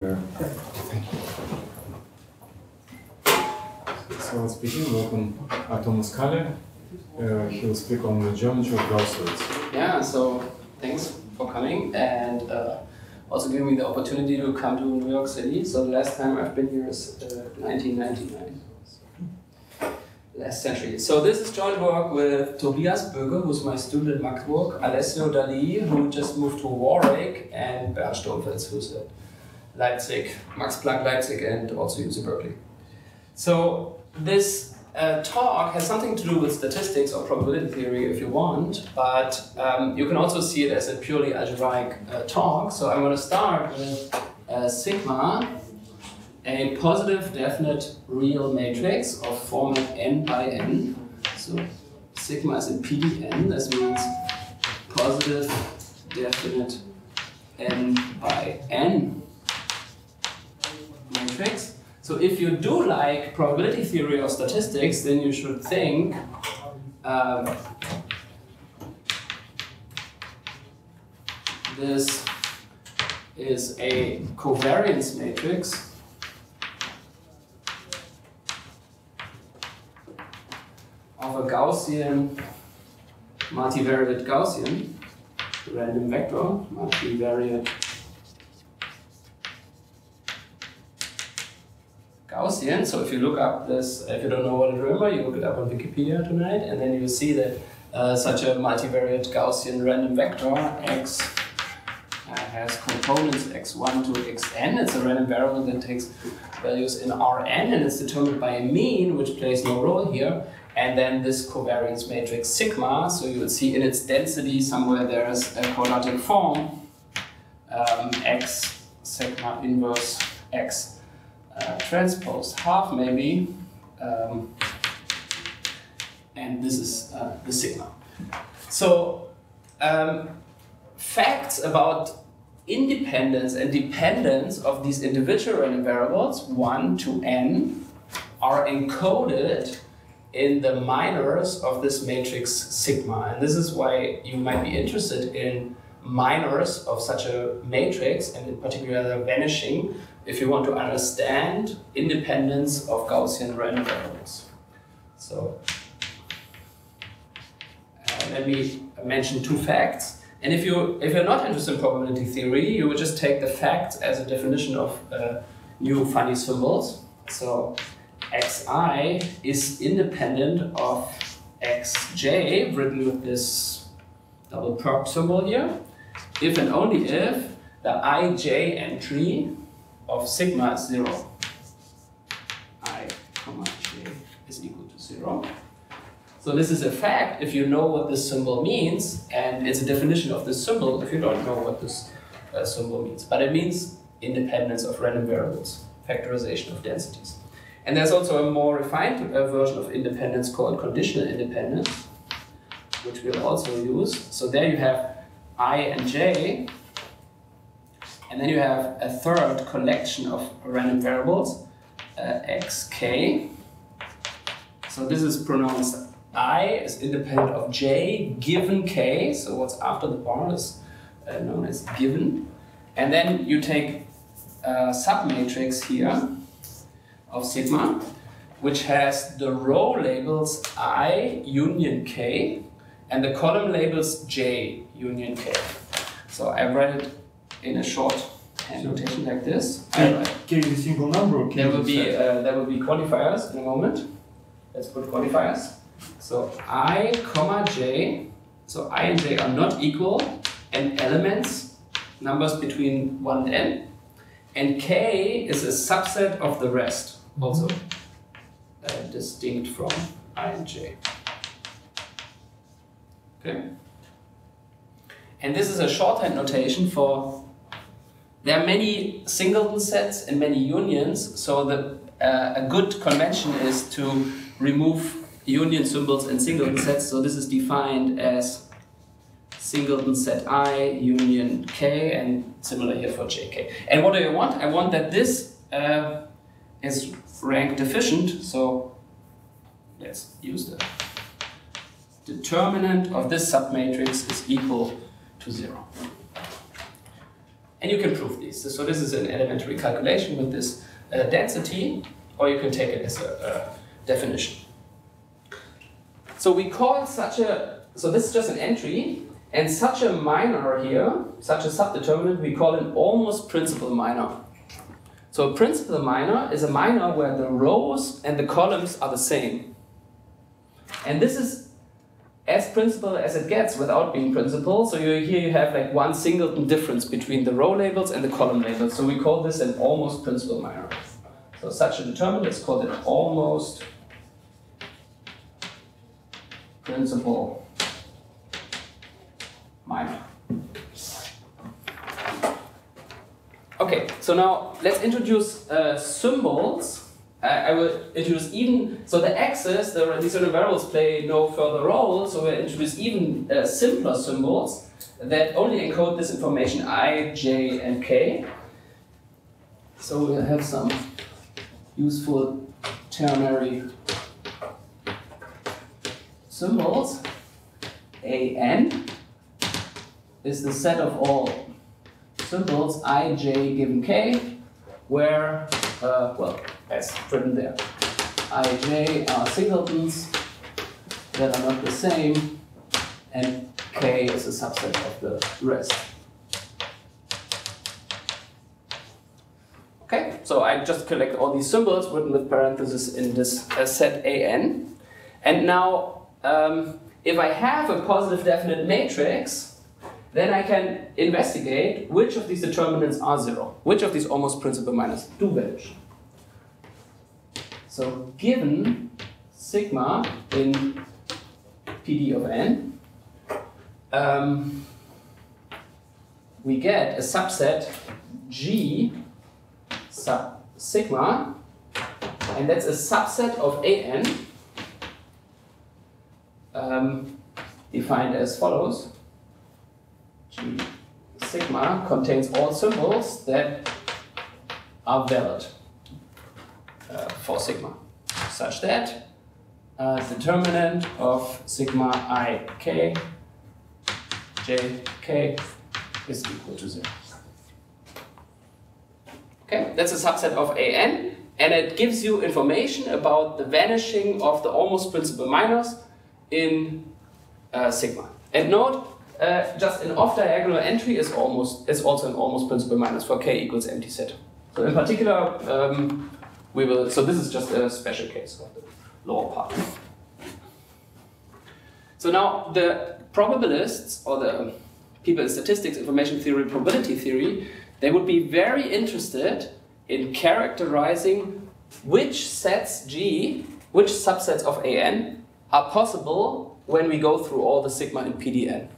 Thank you. So let's begin. Welcome, Thomas Kahle. He will speak on the geometry of gaussoids. Yeah, so thanks for coming and also giving me the opportunity to come to New York City. So the last time I've been here is 1999. Last century. So this is joint work with Tobias Böge, who's my student at Magdeburg, Alessio Dalli, who just moved to Warwick, and Bernd Sturmfels, who's at Leipzig, Max Planck Leipzig, and also UC Berkeley. So this talk has something to do with statistics or probability theory if you want, but you can also see it as a purely algebraic talk. So I'm going to start with sigma, a positive definite real matrix of format n by n. So sigma is in PDN, this means positive definite n by n matrix. So if you do like probability theory or statistics, then you should think this is a covariance matrix of a Gaussian, multivariate Gaussian, random vector, multivariate Gaussian. So if you look up this, if you don't know what it remember, you look it up on Wikipedia tonight, and then you will see that such a multivariate Gaussian random vector x has components x1 to xn. It's a random variable that takes values in Rn, and it's determined by a mean, which plays no role here. And then this covariance matrix sigma, so you would see in its density somewhere there is a quadratic form, x sigma inverse x transpose half maybe, and this is the sigma. So facts about independence and dependence of these individual random variables 1 to n are encoded in the minors of this matrix sigma, and this is why you might be interested in minors of such a matrix, and in particular the vanishing, if you want to understand independence of Gaussian random variables. So let me mention two facts. And if you're not interested in probability theory, you would just take the facts as a definition of new funny symbols. So xi is independent of xj, written with this double perp symbol here, if and only if the ij entry of sigma is 0. I, j is equal to 0. So this is a fact if you know what this symbol means, and it's a definition of this symbol if you don't know what this symbol means. But it means independence of random variables, factorization of densities. And there's also a more refined version of independence called conditional independence, which we'll also use. So there you have I and j, and then you have a third collection of random variables, xk. So this is pronounced I is independent of j given k, so what's after the bar is known as given. And then you take a submatrix here of sigma, which has the row labels I union k and the column labels j union k. So I write it in a short hand notation like this. K is a single number, or K there will be qualifiers in a moment. Let's put qualifiers. So I, j, so I and j are not equal, and elements, numbers between 1 and n, and k is a subset of the rest, also distinct from I and j. Okay? And this is a shorthand notation for, there are many singleton sets and many unions, so a good convention is to remove union symbols in singleton sets. So this is defined as singleton set I union k, and similar here for jk. And what do I want? I want that this is rank deficient, so let's use the determinant of this submatrix is equal to 0. And you can prove these. So this is an elementary calculation with this density, or you can take it as a definition. So we call such a, so this is just an entry, and such a minor here, such a subdeterminant, we call an almost principal minor. So a principal minor is a minor where the rows and the columns are the same. And this is as principal as it gets without being principal. So here you have like one singleton difference between the row labels and the column labels. So we call this an almost principal minor. So such a determinant is called an almost principal minor. Okay, so now let's introduce symbols. I will introduce even, so the x's, these certain variables play no further role, so we'll introduce even simpler symbols that only encode this information I, j, and k. So we'll have some useful ternary symbols. An is the set of all symbols I, j given k, where, well, as written there, I, j are singletons that are not the same, and k is a subset of the rest. Okay, so I just collect all these symbols written with parentheses in this set an. And now, if I have a positive definite matrix, then I can investigate which of these determinants are zero, which of these almost principal minors do vanish. So given sigma in PD of n, we get a subset G sub sigma, and that's a subset of an, defined as follows. G sigma contains all symbols that are valid for sigma, such that determinant of sigma I k j k is equal to 0. Okay, that's a subset of an, and it gives you information about the vanishing of the almost principal minors in sigma. And note, just an off-diagonal entry is also an almost principal minus for k equals empty set. So in particular, so this is just a special case of the lower part. So now the probabilists, or the people in statistics, information theory, probability theory, they would be very interested in characterizing which sets G, which subsets of an are possible when we go through all the sigma in PDN.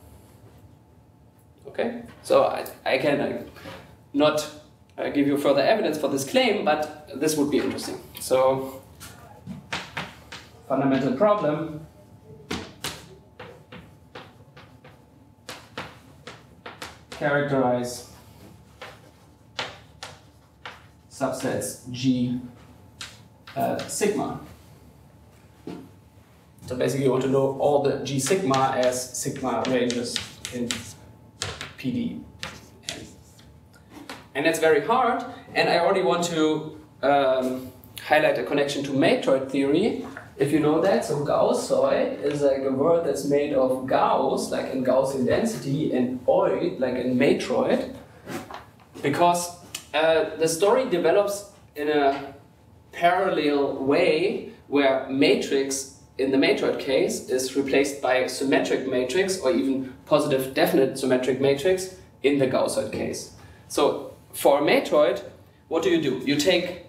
Okay, so I can not give you further evidence for this claim, but this would be interesting. So, fundamental problem. Characterize subsets G sigma. So basically you want to know all the G sigma as sigma ranges in PD. And that's very hard, and I already want to highlight a connection to matroid theory, if you know that. So gaussoid is like a word that's made of Gauss, like in Gaussian density, and oid, like in matroid, because the story develops in a parallel way where matrix in the matroid case is replaced by symmetric matrix, or even positive definite symmetric matrix in the gaussoid case. So for a matroid, what do? You take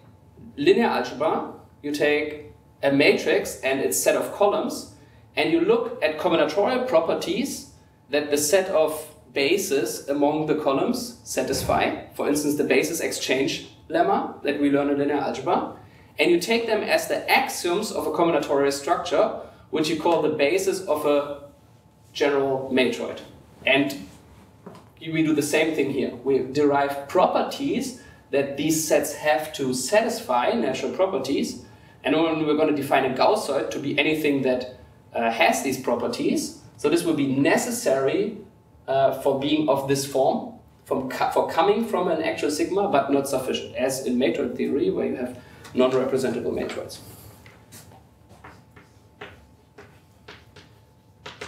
linear algebra, you take a matrix and its set of columns, and you look at combinatorial properties that the set of bases among the columns satisfy. For instance, the basis exchange lemma that we learn in linear algebra. And you take them as the axioms of a combinatorial structure, which you call the basis of a general matroid. And we do the same thing here. We derive properties that these sets have to satisfy, natural properties, and then we're going to define a gaussoid to be anything that has these properties. So this will be necessary for being of this form, for coming from an actual sigma, but not sufficient, as in matroid theory, where you have non-representable matroids.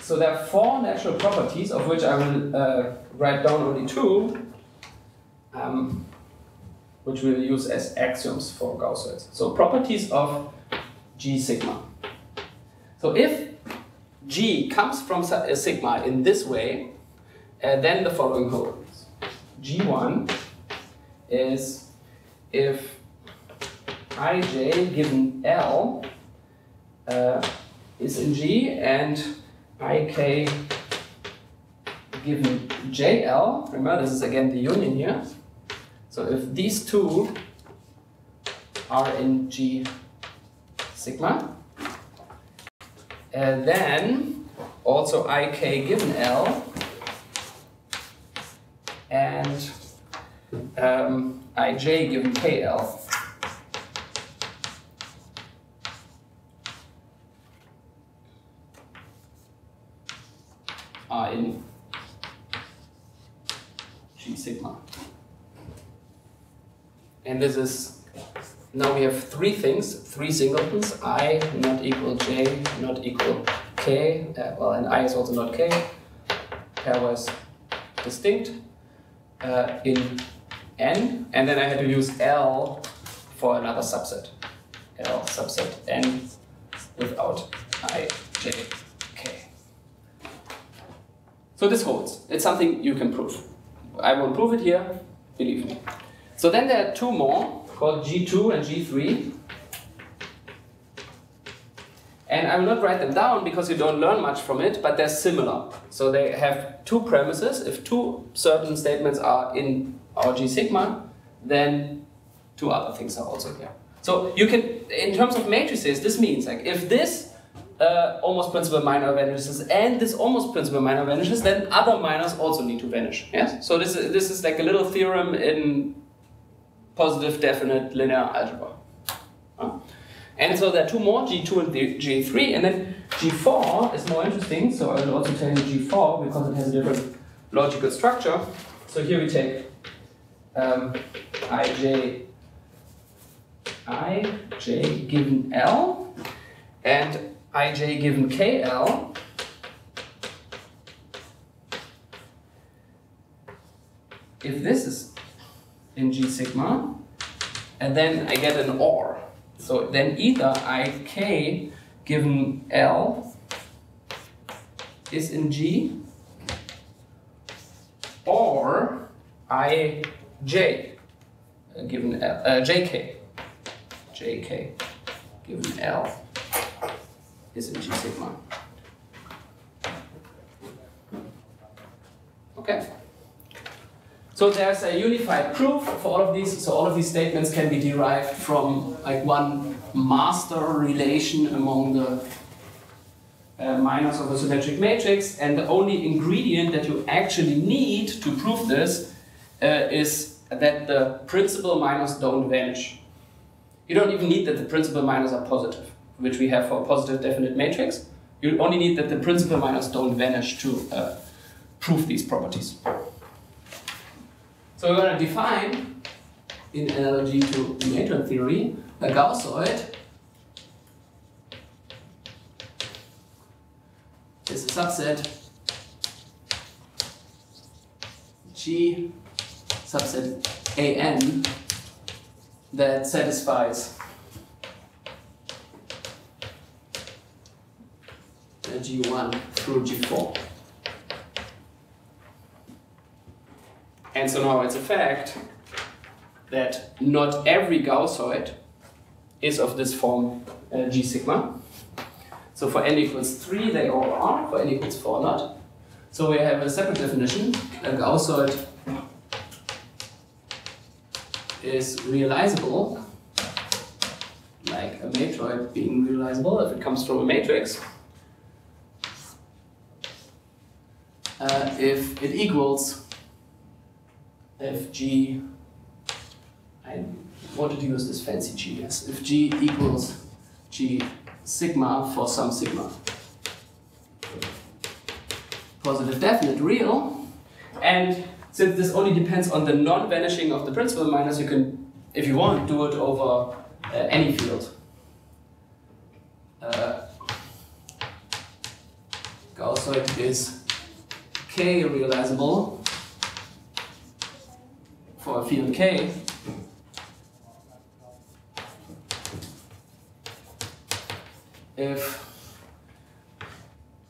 So there are 4 natural properties, of which I will write down only 2, which we'll use as axioms for gaussoids. So properties of G sigma. So if G comes from a sigma in this way, then the following holds. G1 is if ij given L is in G and ik given JL, remember this is again the union here, so if these two are in G sigma, then also ik given L and ij given KL are in G sigma. And this is, now we have 3 things, 3 singletons, I not equal J not equal K, well, and I is also not K, pairwise distinct in N, and then I had to use L for another subset, L subset N without I, J, K. So this holds. It's something you can prove. I won't prove it here, believe me. So then there are 2 more, called G2 and G3. And I will not write them down because you don't learn much from it, but they're similar. So they have 2 premises. If 2 certain statements are in our G sigma, then 2 other things are also here. So you can, in terms of matrices, this means like if this almost principal minor vanishes and this almost principal minor vanishes, then other minors also need to vanish. Yes? So this is like a little theorem in positive definite linear algebra. And so there are 2 more, G2 and G3, and then G4 is more interesting, so I will also tell you G4 because it has a different logical structure. So here we take ij given L and ij given KL if this is in G sigma, and then I get an OR. So then either ik given L is in G, or ij given L, jk given L is in G sigma. Okay. So there's a unified proof for all of these. So all of these statements can be derived from like one master relation among the minors of a symmetric matrix, and the only ingredient that you actually need to prove this is that the principal minors don't vanish. You don't even need that the principal minors are positive, which we have for a positive definite matrix. You only need that the principal minors don't vanish to prove these properties. So we're going to define, in analogy to matroid theory, a gaussoid is a subset G subset AN that satisfies G1 through G4. And so now it's a fact that not every gaussoid is of this form G sigma. So for n equals 3 they all are, for n equals 4 not. So we have a separate definition. A gaussoid is realizable, like a matroid being realizable if it comes from a matrix, if it equals, if G, I wanted to use this fancy G, yes, if G equals G sigma for some sigma. Positive definite real, and since this only depends on the non-vanishing of the principal minus, you can, if you want, do it over any field. Gaussoid is K realizable for a field K if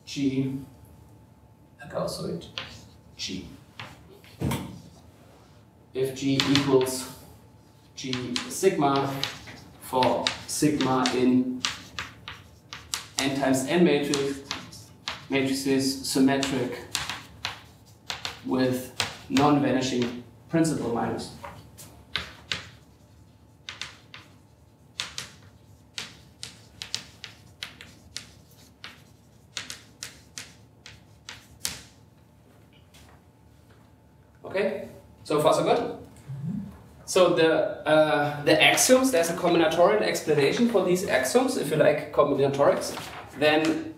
G, a gaussoid G. If G equals G sigma for sigma in n times n matrices symmetric with non-vanishing principal minus. Okay, so far so good. So the axioms, there's a combinatorial explanation for these axioms, if you like combinatorics. Then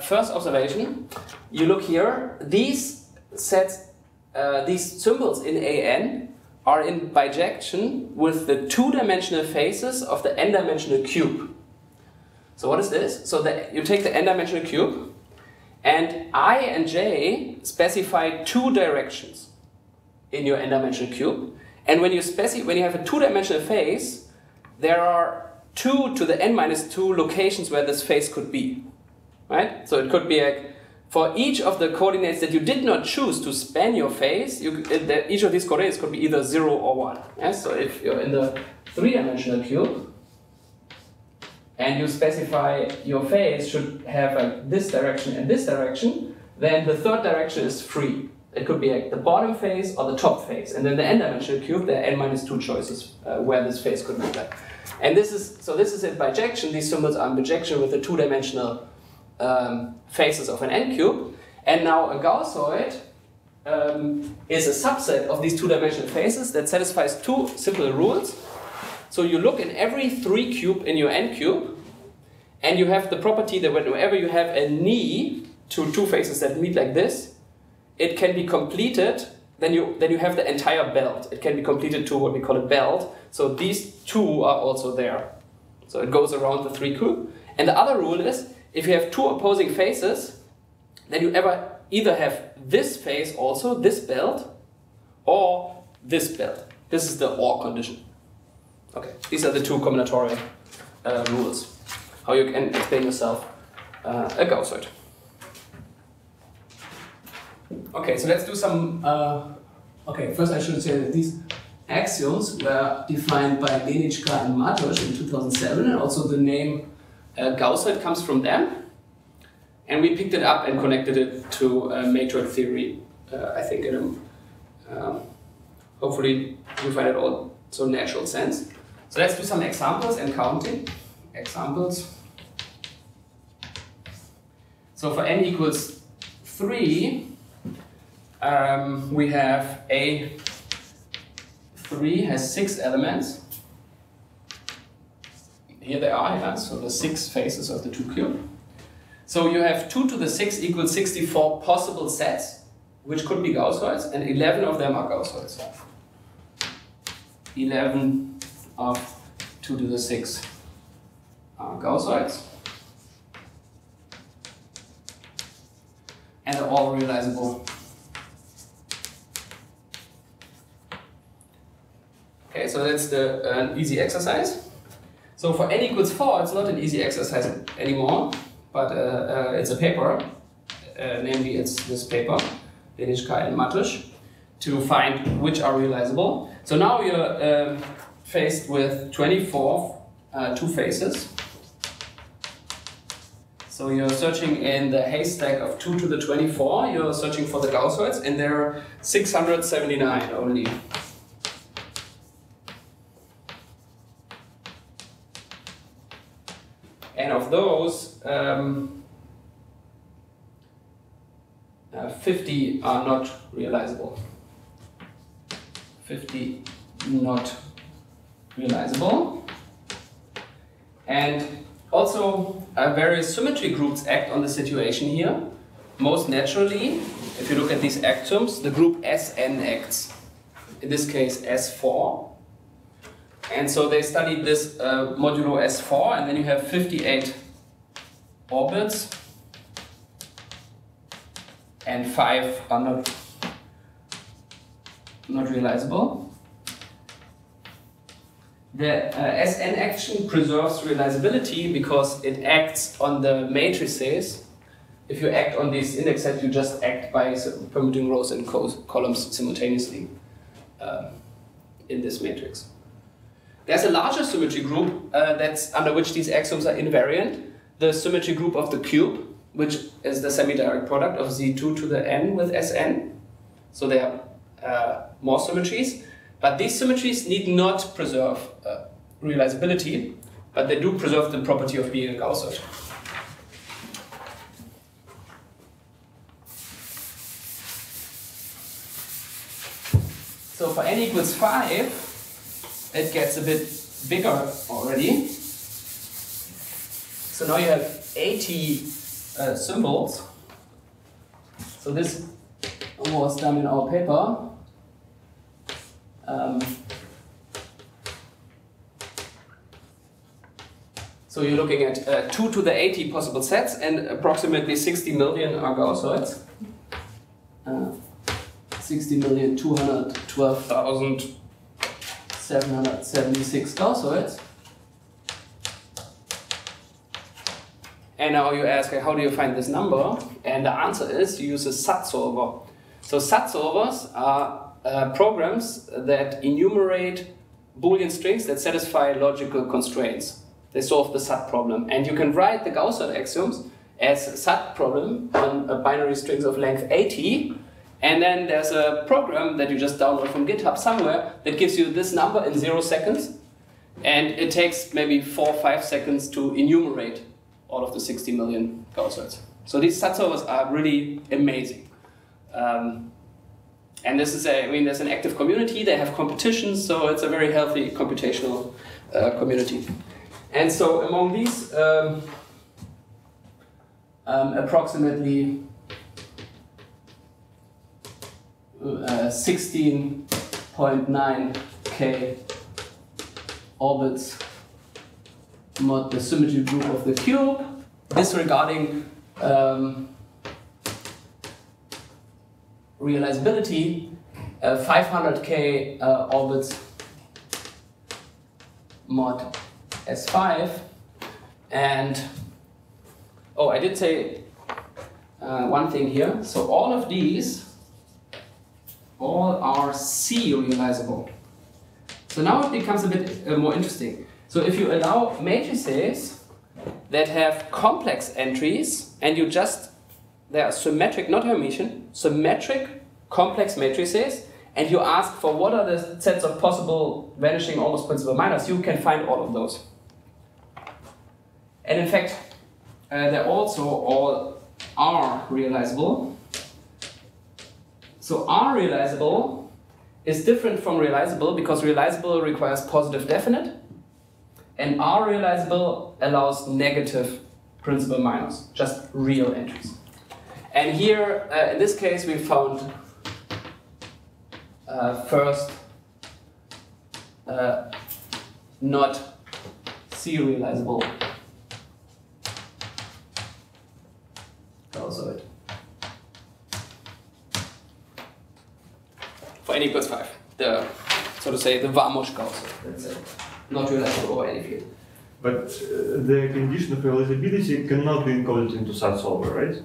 first observation, you look here, these sets, these symbols in AN are in bijection with the two-dimensional faces of the n-dimensional cube. So what is this? So you take the n-dimensional cube, and I and j specify two directions in your n-dimensional cube. And when you have a two-dimensional face, there are 2 to the n-2 locations where this face could be, right? So it could be like, for each of the coordinates that you did not choose to span your face, each of these coordinates could be either 0 or 1. Yes? So if you're in the three-dimensional cube, and you specify your face should have like this direction and this direction, then the third direction is free. It could be like the bottom face or the top face. And then the n-dimensional cube, there are n-2 choices where this face could be like. And this is in bijection. These symbols are in bijection with the two-dimensional faces of an n cube. And now a gaussoid is a subset of these two-dimensional faces that satisfies two simple rules. So you look in every 3 cube in your n cube, and you have the property that whenever you have a knee to two faces that meet like this, it can be completed, then you have the entire belt. It can be completed to what we call a belt. So these two are also there. So it goes around the 3 cube. And the other rule is, if you have two opposing faces, then you either have this face also, this belt, or this belt. This is the or condition. Okay, these are the two combinatorial rules. How you can explain yourself a gaussoid. Okay, so let's do some. Okay, first I should say that these axioms were defined by Lenichka and Matusz in 2007, and also the name gaussoid comes from them. And we picked it up and connected it to matrix theory, I think, in a hopefully you find it all so natural sense. So let's do some examples and counting. Examples. So for n equals 3, we have A3 has 6 elements. Here they are, yeah? So the 6 faces of the 2 cube. So you have 2 to the 6 equals 64 possible sets, which could be gaussoids, and 11 of them are gaussoids. 11 of 2 to the 6 are gaussoids. And they're all realizable. Okay, so that's an easy exercise. So for n equals 4, it's not an easy exercise anymore, but it's a paper, namely it's this paper, Lenichka and Matusz, to find which are realizable. So now you're faced with 24 two faces. So you're searching in the haystack of 2 to the 24, you're searching for the gaussoids, and there are 679 only. And of those, 50 are not realizable. 50 not realizable. And also various symmetry groups act on the situation here. most naturally, if you look at these axioms, the group Sn acts. In this case, S4. And so they studied this modulo S4, and then you have 58 orbits, and 5 are not realizable. The Sn action preserves realizability because it acts on the matrices. If you act on these index sets, you just act by permuting rows and columns simultaneously in this matrix. There's a larger symmetry group that's under which these axioms are invariant. The symmetry group of the cube, which is the semi-direct product of Z2 to the n with Sn. So there are more symmetries. But these symmetries need not preserve realizability, but they do preserve the property of being a gaussoid. So for n equals 5, it gets a bit bigger already. So now you have 80 symbols. So this was done in our paper. So you're looking at 2 to the 80 possible sets, and approximately 60 million are gaussoids. 60,212,776 gaussoids. And now you ask, how do you find this number? And the answer is you use a SAT solver. So SAT solvers are programs that enumerate Boolean strings that satisfy logical constraints. They solve the SAT problem. And you can write the gaussoid axioms as a SAT problem on binary strings of length 80. And then there's a program that you just download from GitHub somewhere that gives you this number in 0 seconds. And it takes maybe 4 or 5 seconds to enumerate all of the 60 million gaussoids. So these SAT solvers are really amazing. And this is there's an active community, they have competitions, so it's a very healthy computational community. And so among these, approximately 16.9k orbits mod the symmetry group of the cube, disregarding realizability, 500k orbits mod S5, and I did say one thing here. So all of these, all are C realizable. So now it becomes a bit more interesting. So if you allow matrices that have complex entries, and they are symmetric, not Hermitian, symmetric complex matrices, and you ask for what are the sets of possible vanishing almost principal minors, you can find all of those. And in fact, they also all are realizable. So R realizable is different from realizable because realizable requires positive definite, and R realizable allows negative principal minors, just real entries. And here, in this case, we found first not C realizable gaussoid for n equals 5. The, so to say, the Varmush gaussoid, let's say, not realizable over any field. But the condition of realizability cannot be encoded into SAT solver, right?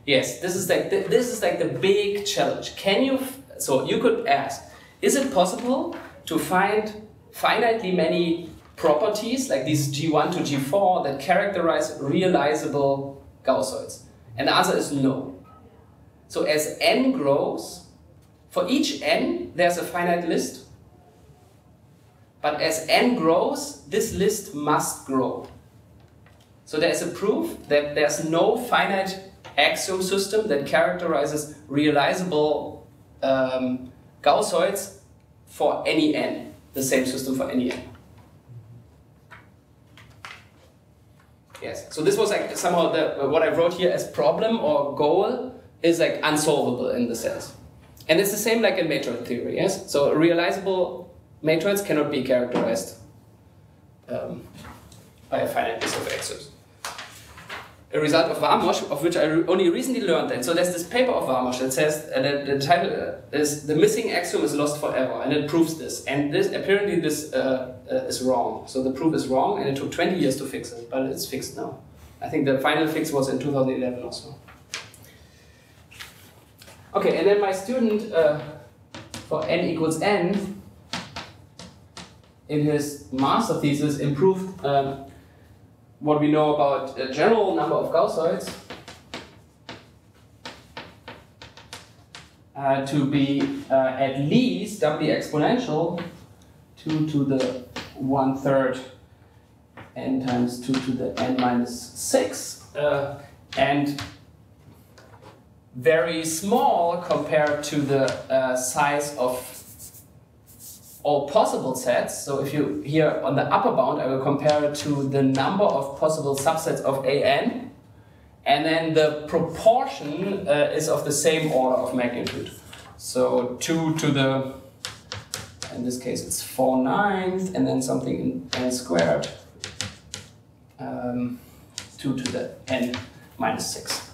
Yes, this is like the big challenge. So you could ask, is it possible to find finitely many properties like these G1 to G4 that characterize realizable gaussoids? And the answer is no. So as n grows, for each n there's a finite list, but as n grows, this list must grow. So there's a proof that there's no finite axiom system that characterizes realizable gaussoids for any n, the same system for any n. Yes. So this was like somehow what I wrote here as problem or goal is like unsolvable in the sense. And it's the same like in matroid theory, yes? So realizable matroids cannot be characterized by a finite list of axioms. A result of Warmosch, of which I only recently learned that. So there's this paper of Warmosch that says, the title is "The Missing Axiom is Lost Forever," and it proves this. And this apparently this is wrong. So the proof is wrong, and it took 20 years to fix it, but it's fixed now. I think the final fix was in 2011 or so. Okay, and then my student for n equals n in his master thesis improved what we know about a general number of gaussoids to be at least doubly exponential 2 to the 1/3 n times 2 to the n minus 6 and very small compared to the size of all possible sets. So if you here on the upper bound, I will compare it to the number of possible subsets of an, and then the proportion is of the same order of magnitude. So 2 to the, in this case it's 4/9, and then something in n squared, 2 to the n minus 6.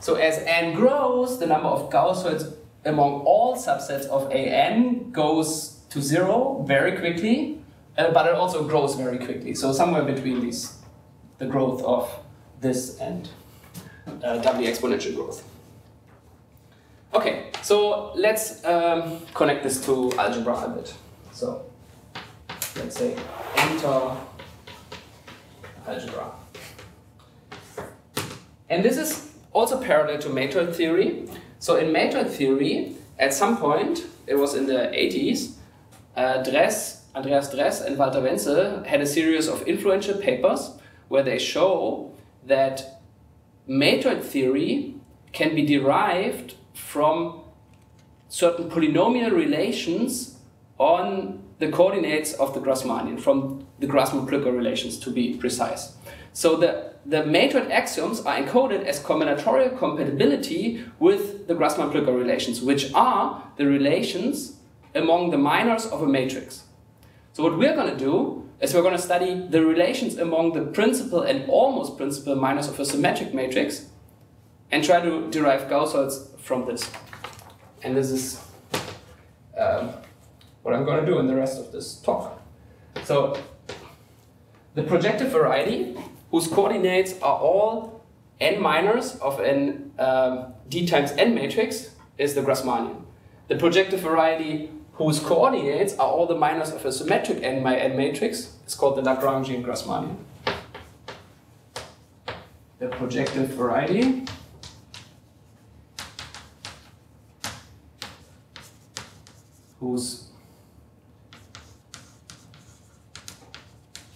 So as n grows, the number of gaussoids among all subsets of an goes to 0 very quickly, but it also grows very quickly. So somewhere between these, the growth of this and doubly exponential growth. Okay, so let's connect this to algebra a bit. So let's say enter algebra. And this is also parallel to matroid theory. So in matroid theory, at some point, it was in the 80s, Andreas Dress and Walter Wenzel had a series of influential papers where they show that matroid theory can be derived from certain polynomial relations on the coordinates of the Grassmannian, from the Grassmann-Plücker relations to be precise. So the matroid axioms are encoded as combinatorial compatibility with the Grassmann-Plücker relations, which are the relations among the minors of a matrix. So what we're going to do is we're going to study the relations among the principal and almost principal minors of a symmetric matrix and try to derive gaussoids from this. And this is what I'm going to do in the rest of this talk. So the projective variety, whose coordinates are all n minors of an d times n matrix, is the Grassmannian. The projective variety whose coordinates are all the minors of a symmetric n by n matrix is called the Lagrangian Grassmannian. The projective variety whose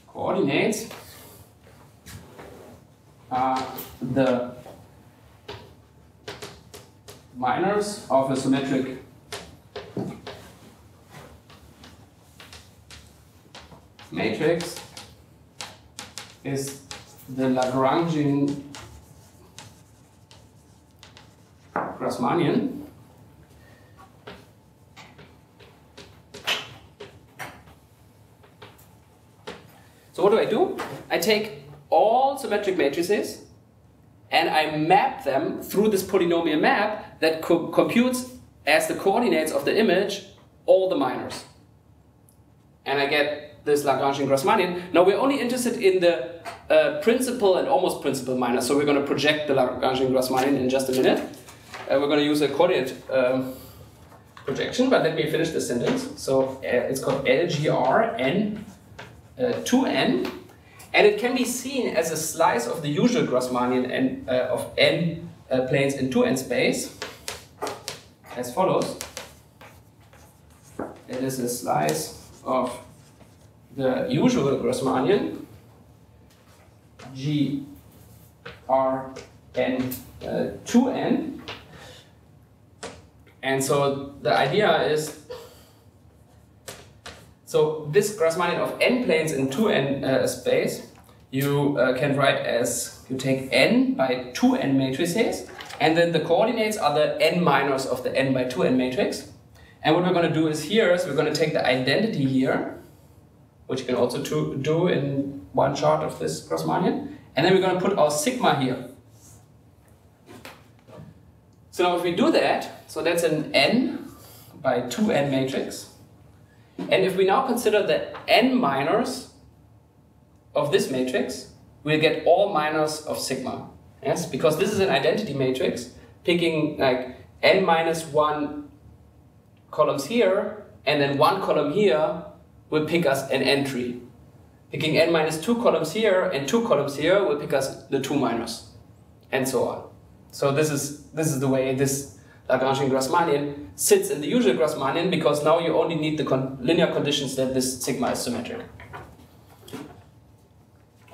coordinates are the minors of a symmetric matrix is the Lagrangian Grassmannian. So what do? I take all symmetric matrices and I map them through this polynomial map that computes as the coordinates of the image all the minors. And I get this Lagrangian Grassmannian. Now we're only interested in the principal and almost principal minors, so we're going to project the Lagrangian Grassmannian in just a minute. We're going to use a coordinate projection, but let me finish this sentence. So it's called LGR n2n, and it can be seen as a slice of the usual Grassmannian of n planes in 2n space, as follows. It is a slice of the usual Grassmannian GRn2n, and so the idea is, so this Grassmannian of n planes in 2n space you can write as you take n by 2n matrices, and then the coordinates are the n minors of the n by 2n matrix. And what we're going to do is we're going to take the identity here, which you can also do in one chart of this Grassmannian, and then we're going to put our sigma here. So now if we do that, so that's an n by 2n matrix. And if we now consider the n minors of this matrix, we'll get all minors of sigma. Yes, because this is an identity matrix, picking like n minus 1 columns here, and then 1 column here will pick us an entry. Picking n minus 2 columns here and 2 columns here will pick us the 2 minors, and so on. So this is the way this Lagrangian Grassmannian sits in the usual Grassmannian, because now you only need the linear conditions that this sigma is symmetric.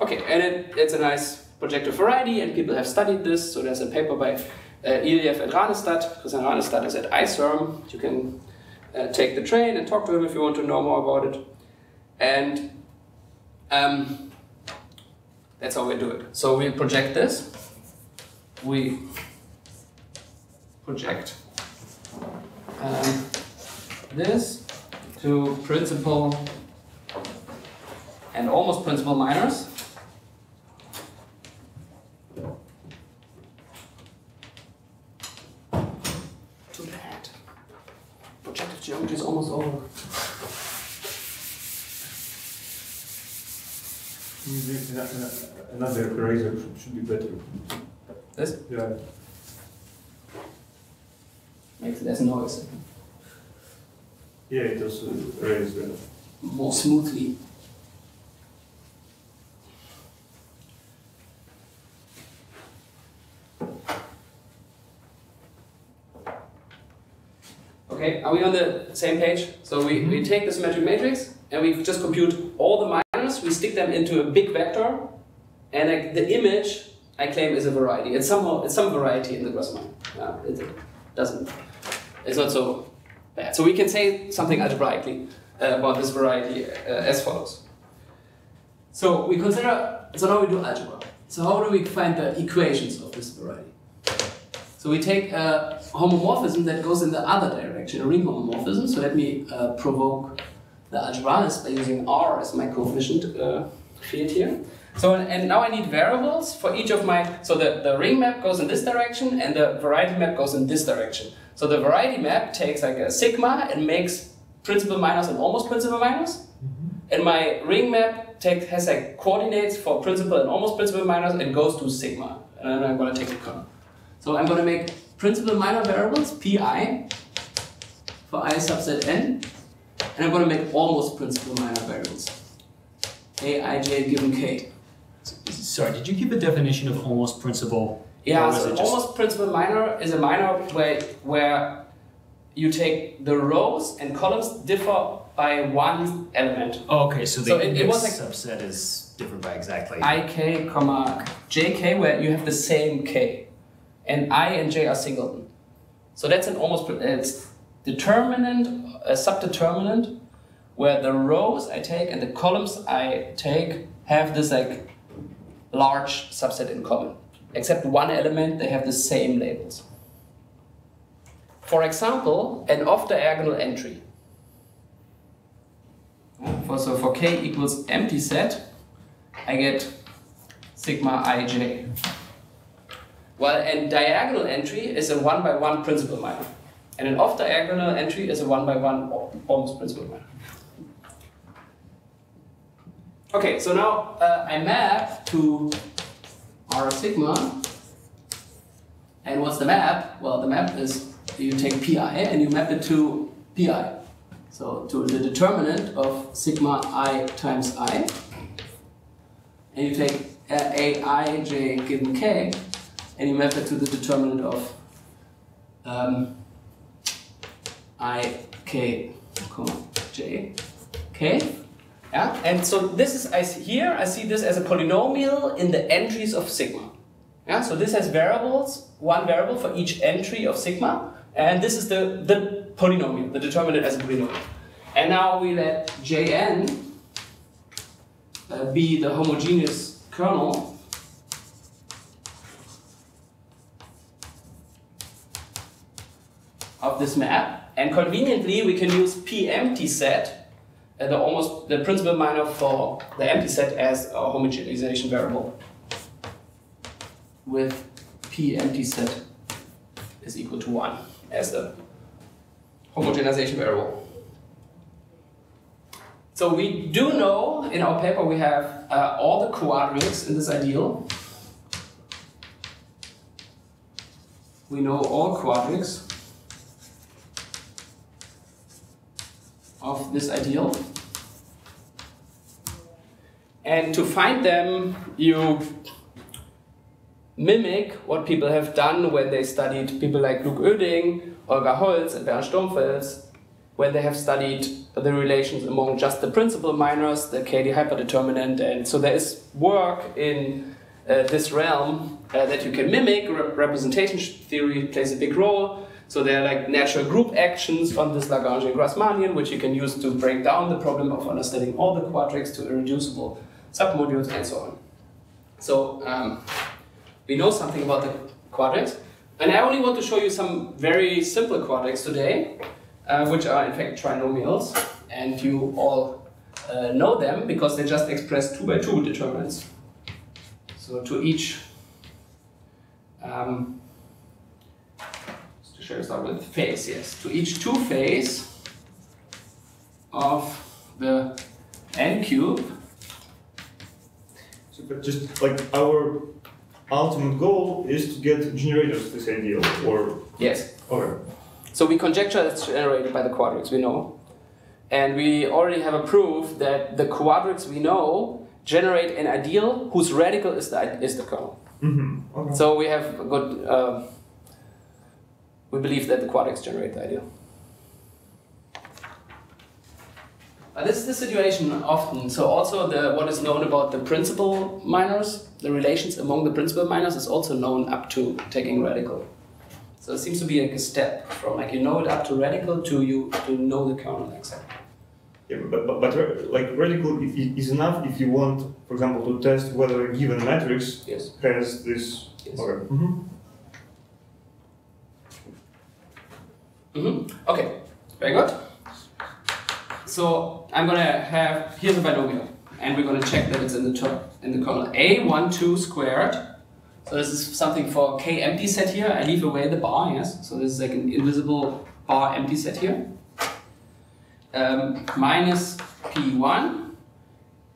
Okay, and it's a nice projective variety, and people have studied this. So there's a paper by Iliev at Ranestad. Christian Ranestad is at ICERM. You can take the train and talk to him if you want to know more about it. And that's how we do it. So we project this. We project this to principal and almost principal minors. Too bad. Projective geometry is almost over. Another eraser should be better. This? Yeah. Makes less noise. Yeah, it does erase more smoothly. Okay, are we on the same page? So we take the symmetric matrix and we just compute all the minors, we stick them into a big vector, and the image I claim is a variety. It's some variety in the Grassmannian. It's not so bad. So we can say something algebraically about this variety as follows. So we consider, so now we do algebra. So how do we find the equations of this variety? So we take a homomorphism that goes in the other direction, a ring homomorphism. So let me provoke the algebraist by using R as my coefficient field here. So, and now I need variables for each of my, so the ring map goes in this direction and the variety map goes in this direction. So the variety map takes like a sigma and makes principal minors and almost principal minors. And my ring map has like coordinates for principal and almost principal minors and goes to sigma. And then I'm going to take the column. So I'm going to make principal minor variables, pi, for I subset n. And I'm going to make almost principal minor variables, a, I, j given k. Sorry, did you give a definition of almost principal? Yeah, so almost principal minor is a minor where you take the rows and columns differ by one element. Oh, okay, so the it was like subset is different by exactly ik, jk, where you have the same k, and I and j are singleton. So that's an almost, it's determinant, a subdeterminant, where the rows I take and the columns I take have this like large subset in common. Except one element, they have the same labels. For example, an off-diagonal entry. So for k equals empty set, I get sigma ij. While a diagonal entry is a 1 by 1 principal minor. And an off-diagonal entry is a 1 by 1 almost principal minor. Okay, so now I map to R sigma. And what's the map? Well, the map is you take pi and you map it to pi. So to the determinant of sigma I times I. And you take a I j given k and you map it to the determinant of I k, j k. Yeah, and so this is, I see this as a polynomial in the entries of sigma. Yeah, so this has variables, one variable for each entry of sigma, and this is the polynomial, the determinant as a polynomial. And now we let Jn be the homogeneous kernel of this map, and conveniently we can use p empty set, the principal minor for the empty set, as a homogenization variable, with p empty set is equal to 1 as the homogenization variable. So we do know, in our paper we have all the quadrics in this ideal. We know all quadrics of this ideal. And to find them, you mimic what people have done when they studied people like Luc Oeding, Olga Holz, and Bernd Sturmfels, when they have studied the relations among just the principal minors, the KD hyperdeterminant, and so there is work in this realm that you can mimic. Representation theory plays a big role. So there are like natural group actions on this Lagrangian Grassmannian, which you can use to break down the problem of understanding all the quadrics to irreducible submodules and so on. So we know something about the quadrics, and I only want to show you some very simple quadrics today, which are in fact trinomials, and you all know them because they just express 2 by 2 determinants. So to each, to start with phase, yes, to each 2 phase of the n cube. So, but just like our ultimate goal is to get generators of this ideal, or yes. Okay. So we conjecture it's generated by the quadrics we know, and we already have a proof that the quadrics we know generate an ideal whose radical is the kernel. Mm-hmm. Okay. So we have a good. We believe that the quadrics generate the ideal. This is the situation often. So also what is known about the principal minors, the relations among the principal minors, is also known up to taking radical. So it seems to be like a step from like you know it up to radical to you to know the kernel exactly. Yeah, but like radical is enough if you want, for example, to test whether a given matrix Yes. has this. Yes. Okay. Mm-hmm. Okay, very good. So I'm gonna have, here's a binomial, and we're gonna check that it's in the kernel A12 squared. So this is something for K empty set here. I leave away the bar, yes. So this is like an invisible bar empty set here. Minus P1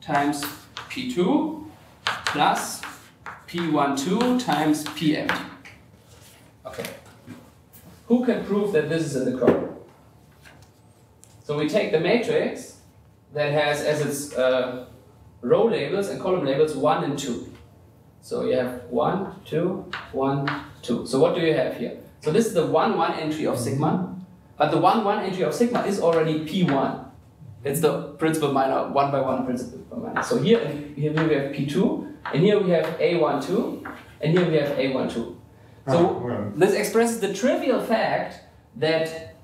times P2 plus P12 times P empty. Okay. Who can prove that this is in the kernel? So we take the matrix that has as its row labels and column labels 1 and 2. So you have 1, 2, 1, 2. So what do you have here? So this is the 1, 1 entry of sigma, but the 1, 1 entry of sigma is already P1. It's the principal minor, 1 by 1 principal minor. So here we have P2, and here we have A12, and here we have A12. So this expresses the trivial fact that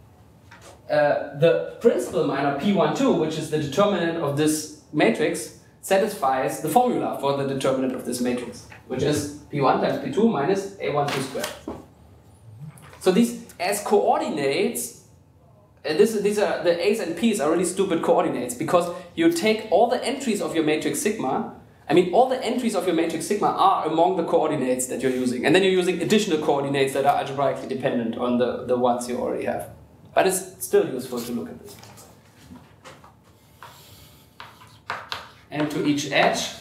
the principal minor P12, which is the determinant of this matrix, satisfies the formula for the determinant of this matrix, which is P1 times P2 minus A12 squared. So these as coordinates, these are the A's and P's are really stupid coordinates, because you take all the entries of your matrix sigma. I mean, all the entries of your matrix sigma are among the coordinates that you're using, and then you're using additional coordinates that are algebraically dependent on the ones you already have. But it's still useful to look at this. And to each edge.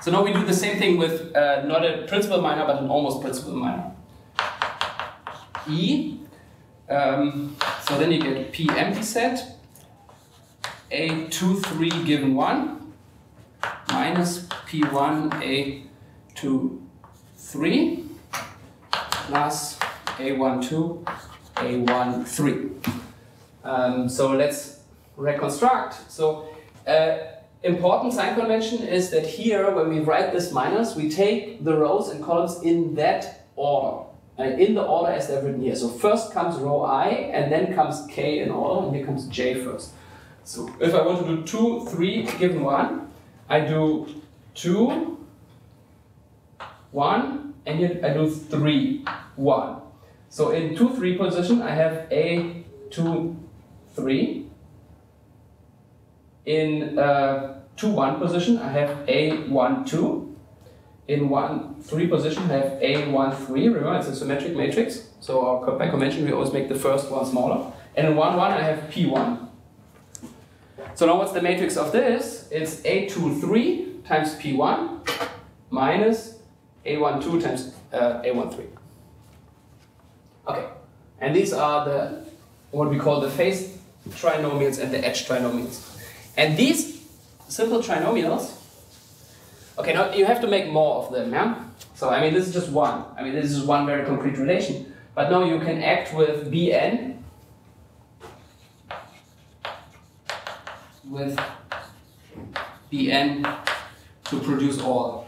So now we do the same thing with not a principal minor, but an almost principal minor. E. So then you get P empty set, A23 given 1, minus P1 A23, plus A12 A13. So let's reconstruct. So important sign convention is that here, when we write this minus, we take the rows and columns in that order. In the order as they're written here. So first comes row I, and then comes K in order, and here comes J first. So if I want to do 2, 3 given 1, I do 2, 1, and here I do 3, 1. So in 2, 3 position I have A, 2, 3. In 2, 1 position I have A, 1, 2. In 1, 3 position I have A, 1, 3. Remember, it's a symmetric matrix, so by convention we always make the first one smaller. And in 1, 1 I have P1. So now what's the matrix of this? It's A2, 3 times P1 minus A1, 2 times A1, 3. Okay, and these are the what we call the phase trinomials and the edge trinomials. And these simple trinomials, okay, now you have to make more of them, yeah? So I mean this is just one. I mean this is one very concrete relation. But now you can act with Bn to produce all.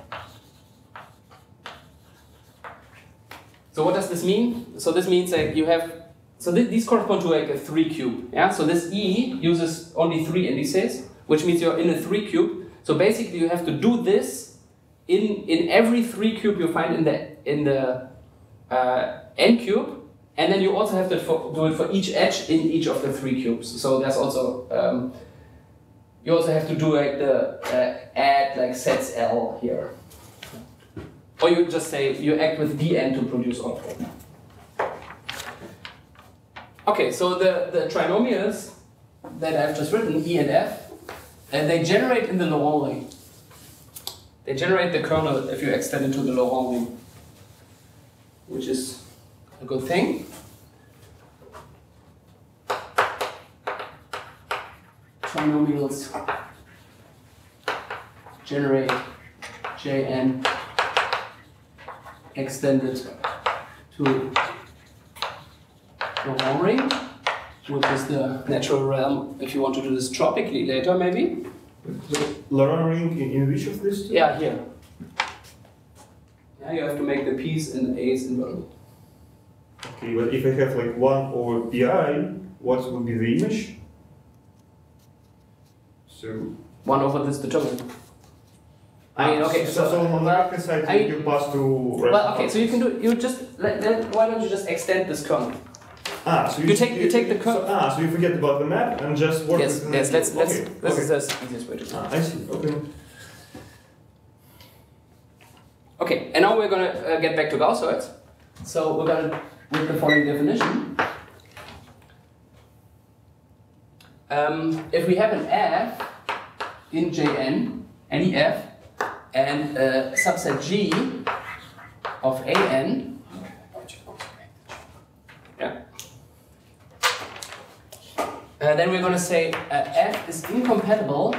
So what does this mean? So this means that you have, so these correspond to like a 3 cube, yeah? So this E uses only 3 indices, which means you're in a 3 cube. So basically you have to do this in every 3 cube you find in the n cube, and then you also have to do it for each edge in each of the 3 cubes. So there's also, you also have to do like the add like sets L here. Or you just say you act with Dn to produce all 4. Okay, so the trinomials that I've just written, E and F, they generate in the Laurent ring. They generate the kernel if you extend it to the Laurent ring, which is a good thing. Trinomials generate Jn extended to Laurent ring, which is the natural realm if you want to do this tropically later, maybe. Laurent ring in which of these two? Yeah, here. Yeah, you have to make the P's and A's invertible. Okay, but if I have like 1 over pi, what would be the image? So 1 over this determinant. I mean, okay. So on the right side, you pass to. Well, okay. So you can do. You just why don't you just extend this kernel? So you take the kernel. So you forget about the map and just work. Yes. With Yes. the This is the easiest way to do it. I see. Okay. Okay. And now we're gonna get back to gaussoids. So we're gonna with the following definition. If we have an F in Jn, any F, and a subset G of An, yeah. Then we're going to say F is incompatible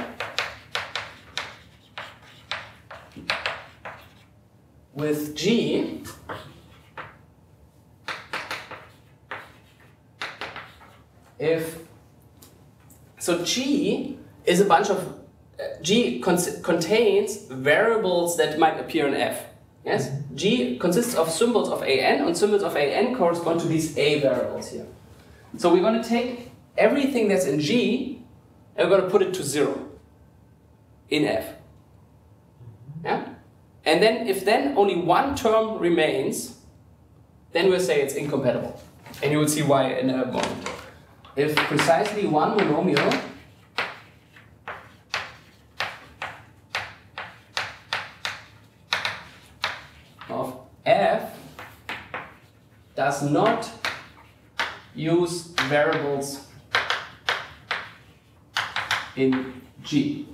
with G if, so G is a bunch of, G contains variables that might appear in F. Yes? G consists of symbols of An, and symbols of An correspond to these A variables here. So we're going to take everything that's in G and we're going to put it to 0 in F. Yeah? And then if then only one term remains, then we'll say it's incompatible. And you will see why in a moment. If precisely one monomial of F does not use variables in G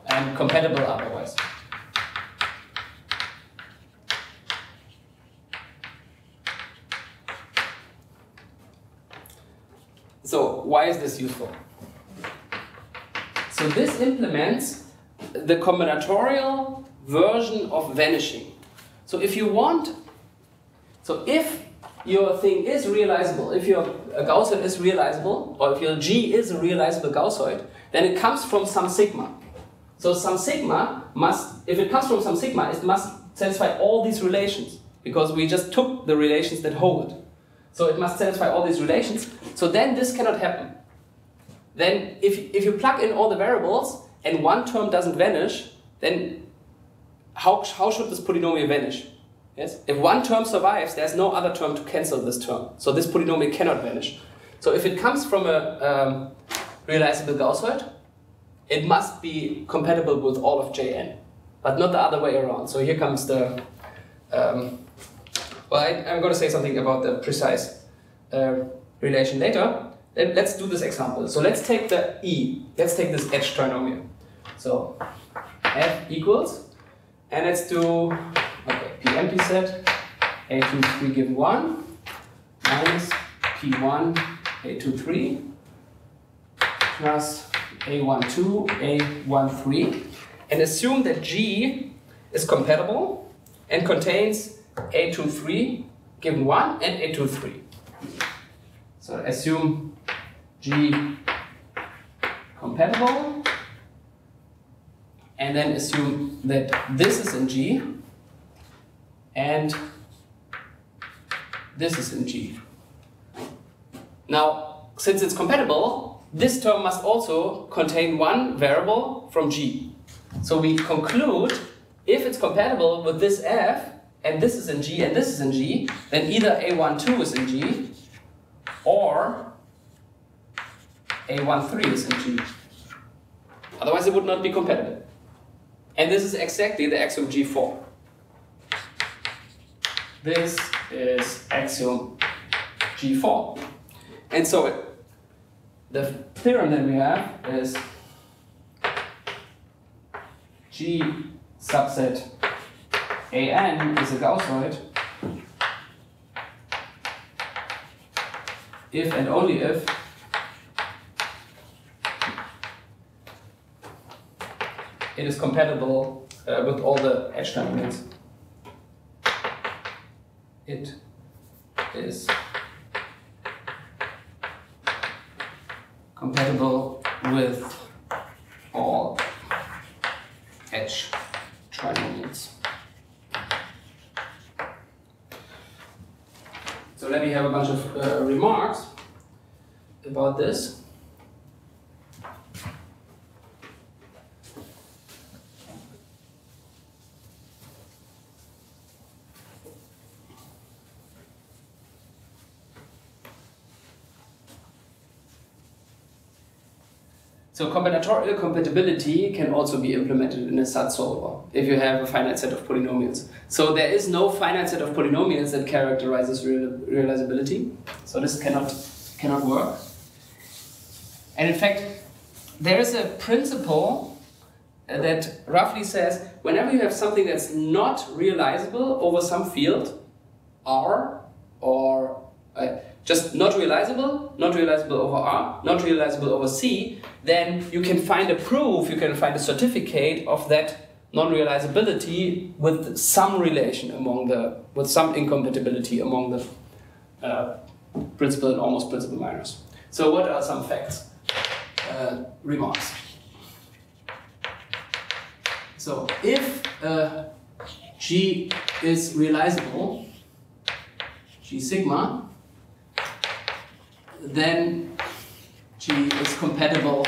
and compatible otherwise. So why is this useful? So this implements the combinatorial version of vanishing. So if you want, so if your thing is realizable, if your gaussoid is realizable, or if your G is a realizable gaussoid, then it comes from some sigma. So some sigma must, if it comes from some sigma, it must satisfy all these relations, because we just took the relations that hold. So it must satisfy all these relations. So then this cannot happen. Then if you plug in all the variables and one term doesn't vanish, then how should this polynomial vanish? Yes? If one term survives, there's no other term to cancel this term. So this polynomial cannot vanish. So if it comes from a realizable gaussoid, it must be compatible with all of Jn, but not the other way around. So here comes the... I'm going to say something about the precise relation later. Let's do this example. So let's take the E. Let's take this edge trinomial. So F equals, and let's do, okay, P empty set, A23 given 1, minus P1, A23, plus A12, A13, and assume that G is compatible and contains A23 given 1 and A23. So assume G compatible, and then assume that this is in G and this is in G. Now, since it's compatible, this term must also contain one variable from G. So we conclude, if it's compatible with this F, and this is in G and this is in G, then either A12 is in G or A13 is in G. Otherwise it would not be compatible. And this is exactly the axiom G4. This is axiom G4. And so the theorem that we have is G subset AN is a gaussoid if and only if it is compatible with all the edge trinomials. It is compatible with all edge trinomials. So let me have a bunch of remarks about this. So combinatorial compatibility can also be implemented in a SAT solver if you have a finite set of polynomials. So there is no finite set of polynomials that characterizes realizability. So this cannot work. And in fact, there is a principle that roughly says whenever you have something that's not realizable over some field, R, or just not realizable over R, not realizable over C, then you can find a proof, you can find a certificate of that non-realizability with some relation among with some incompatibility among the principal and almost principal minors. So what are some facts? Remarks. So if G is realizable, G sigma, then G is compatible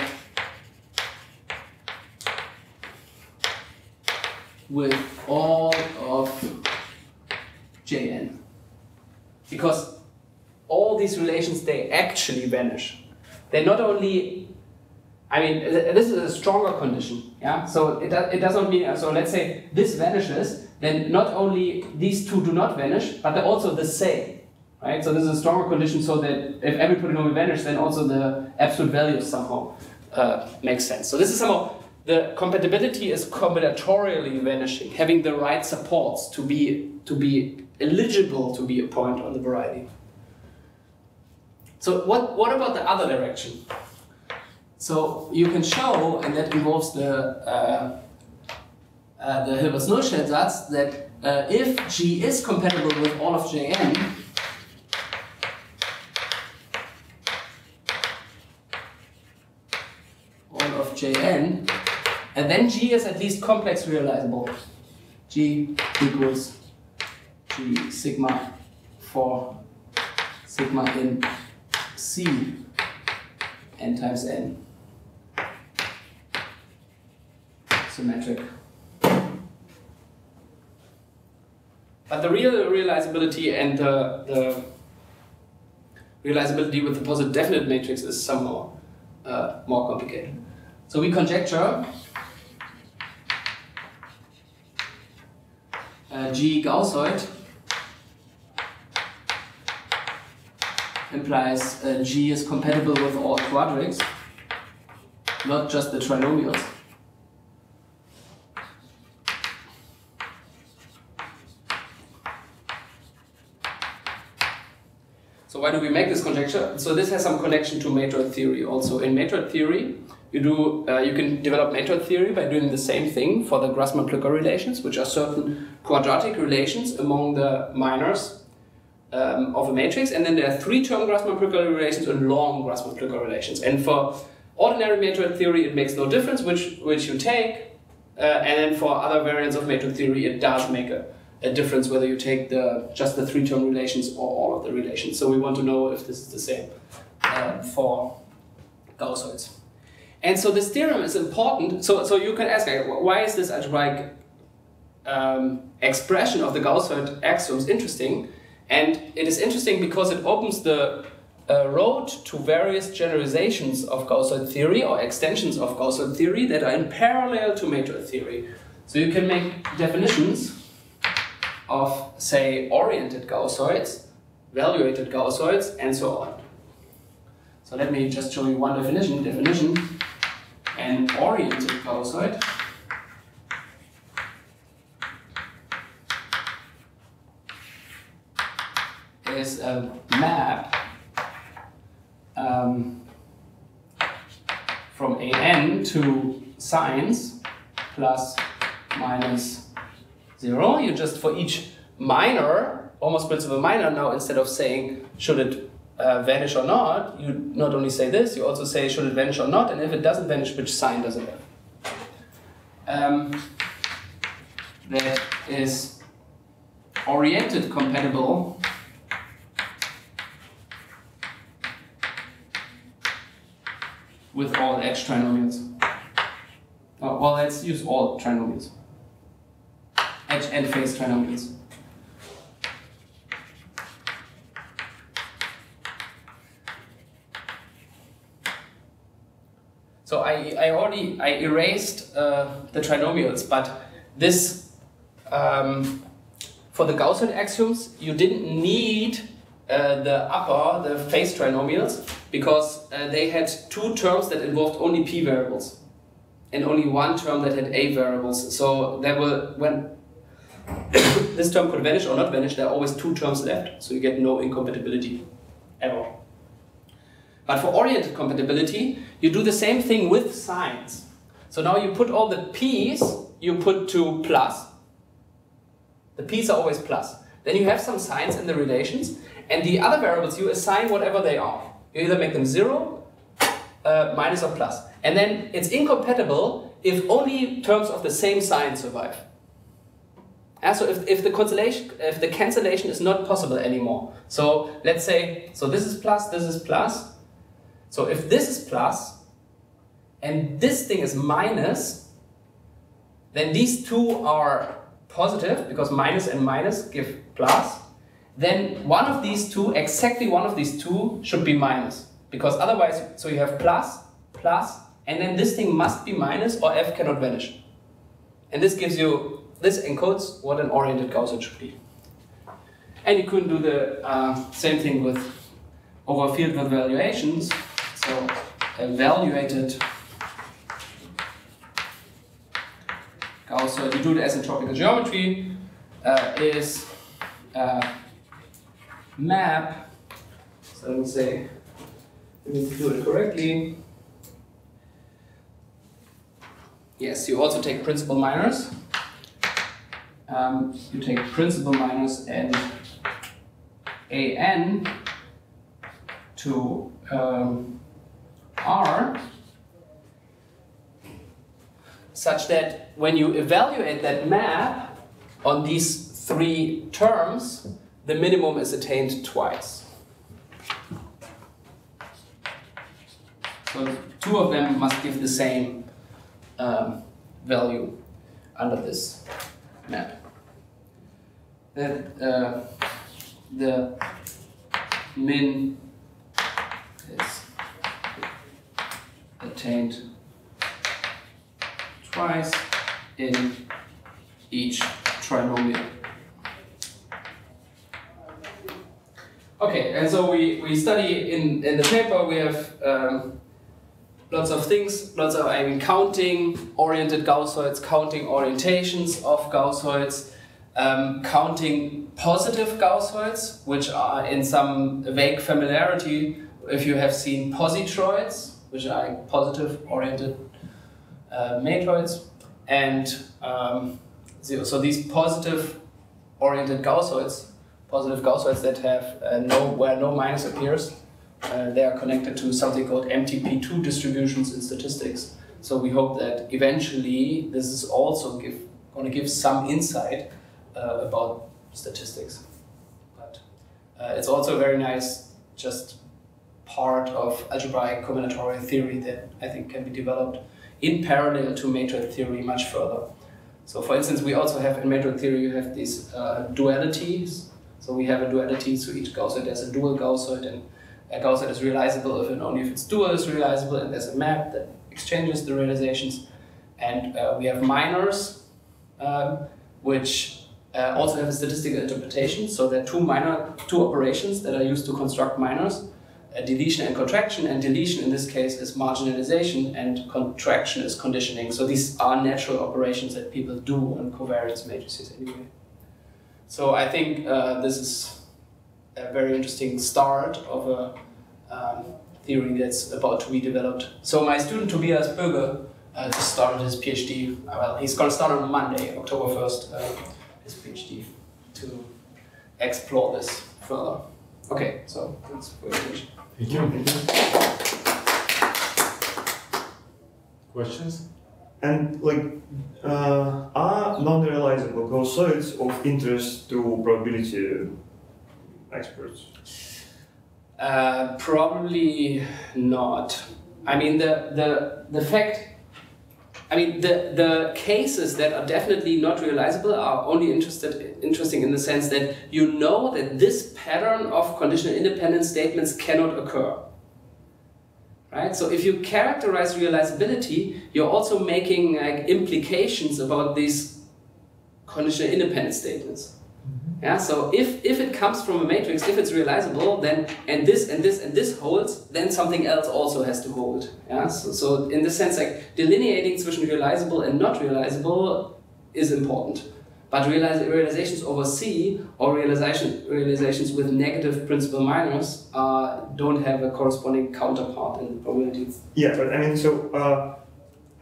with all of Jn. Because all these relations, they actually vanish. They not only, I mean, this is a stronger condition, yeah? So it does not mean, so let's say this vanishes, then not only these two do not vanish, but they're also the same. Right? So this is a stronger condition so that if every polynomial vanishes, then also the absolute values somehow make sense. So this is somehow, the compatibility is combinatorially vanishing, having the right supports to be eligible to be a point on the variety. So what about the other direction? So you can show, and that involves the Hilbert-Nullstellensatz, that if G is compatible with all of Jn, Jn, and then G is at least complex realizable. G equals G sigma for sigma in C n times n. But the real realizability and the realizability with the positive definite matrix is somehow more complicated. So we conjecture G gaussoid implies G is compatible with all quadrics, not just the trinomials. So why do we make this conjecture? So this has some connection to matroid theory also. In matroid theory, you can develop matroid theory by doing the same thing for the Grassmann-Plücker relations, which are certain quadratic relations among the minors of a matrix, and then there are three-term Grassmann-Plücker relations and long Grassmann-Plücker relations. And for ordinary matroid theory, it makes no difference which you take, and then for other variants of matroid theory, it does make a difference whether you take just the three-term relations or all of the relations. So we want to know if this is the same for gaussoids. And so this theorem is important. So you can ask, why is this algebraic expression of the gaussoid axioms interesting? And it is interesting because it opens the road to various generalizations of gaussoid theory or extensions of gaussoid theory that are in parallel to matroid theory. So you can make definitions of, say, oriented gaussoids, valuated gaussoids, and so on. So let me just show you one definition. Definition: an oriented gaussoid is a map from an to signs plus minus 0. You just, for each minor, almost principal minor, now instead of saying should it vanish or not, you not only say this, you also say should it vanish or not, and if it doesn't vanish, which sign does it have? That is oriented compatible with all edge trinomials. Well, let's use all trinomials. Edge and phase trinomials. So I erased the trinomials, but this for the Gaussian axioms you didn't need the phase trinomials because they had two terms that involved only p variables and only one term that had a variables. So there were, when this term could vanish or not vanish, there are always two terms left, so you get no incompatibility at all. But for oriented compatibility, you do the same thing with signs. So now you put all the p's, you put to plus. The p's are always plus. Then you have some signs in the relations, and the other variables you assign whatever they are. You either make them 0, minus or plus. And then it's incompatible if only terms of the same sign survive. So if the cancellation is not possible anymore. So let's say, so this is plus, this is plus. So if this is plus, and this thing is minus, then these two are positive, because minus and minus give plus. Then one of these two, exactly one of these two, should be minus. Because otherwise, so you have plus, plus, and then this thing must be minus or f cannot vanish. And this gives you, this encodes what an oriented Gaussian should be. And you could do the same thing with over field with valuations. So evaluated Gaussian, you do the asymptotical geometry, is map. So let me say, let me do it correctly. Yes, you also take principal minors. You take principal minors and an to R, such that when you evaluate that map on these three terms, the minimum is attained twice. So two of them must give the same value under this map. that the min is attained twice in each trinomial. Okay, and so we study in the paper, we have lots of things, lots of, counting oriented gaussoids, counting orientations of gaussoids, counting positive gaussoids, which are in some vague familiarity if you have seen positroids, which are positive oriented matroids, and so these positive oriented gaussoids, that have where no minus appears, they are connected to something called MTP2 distributions in statistics. So we hope that eventually this is also going to give some insight about statistics. But it's also a very nice just part of algebraic combinatorial theory that I think can be developed in parallel to matrix theory much further. So for instance, we also have in matrix theory, you have these dualities. So we have a duality, so each gaussoid has a dual gaussoid, and a gaussoid is realizable if and only if its dual is realizable, and there's a map that exchanges the realizations. And we have minors, which also have a statistical interpretation. So there are two operations that are used to construct minors, deletion and contraction, and deletion in this case is marginalization and contraction is conditioning. So these are natural operations that people do on covariance matrices anyway. So I think this is a very interesting start of a theory that's about to be developed. So my student Tobias Böge just started his PhD. Well, he's going to start on Monday, October 1st, his PhD to explore this further. Okay, so thanks for your attention. Thank you. Questions? And are non-realizable gaussoids of interest to probability experts? Probably not. I mean, the cases that are definitely not realizable are only interesting in the sense that you know that this pattern of conditional independence statements cannot occur. Right? So if you characterize realizability, you're also making implications about these conditional independence statements. Yeah, so if it comes from a matrix, if it's realizable, then and this holds, then something else also has to hold. Yeah, so in the sense, delineating between realizable and not realizable is important. But realizations over C or realizations with negative principal minors don't have a corresponding counterpart in probability. Yeah, but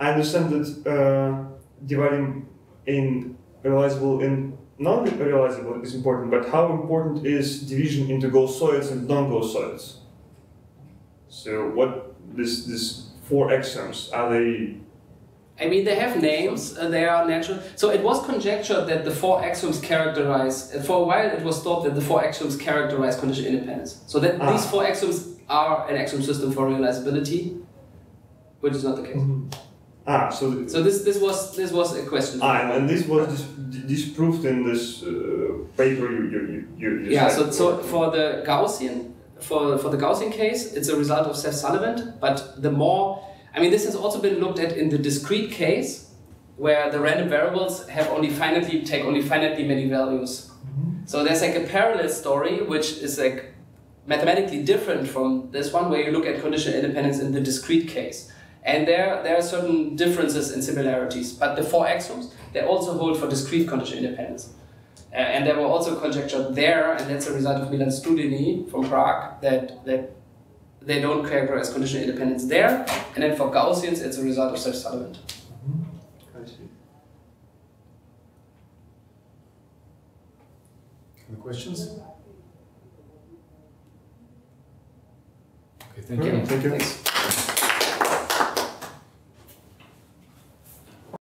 I understand that dividing in realizable and non-realizable is important, but how important is division into gaussoids and non-gaussoids? So what these four axioms, are they? I mean, they have names, they are natural. So it was conjectured that the four axioms characterize, for a while it was thought that the four axioms characterize conditional independence. So that these four axioms are an axiom system for realizability, which is not the case. Mm-hmm. So this was a question. And this was disproved in this paper you yeah. said. So for the Gaussian the Gaussian case, it's a result of Seth-Sullivan. But this has also been looked at in the discrete case, where the random variables take only finitely many values. Mm-hmm. So there's a parallel story which is mathematically different from this one, where you look at conditional independence in the discrete case. And there are certain differences and similarities, but the four axioms, they also hold for discrete conditional independence. And they were also conjectured there, and that's a result of Milan Studeny from Prague, that they don't characterize conditional independence there, and then for Gaussians, it's a result of Seth-Sullivan. I see. Any questions? Okay, thank you. Thank you. Thanks.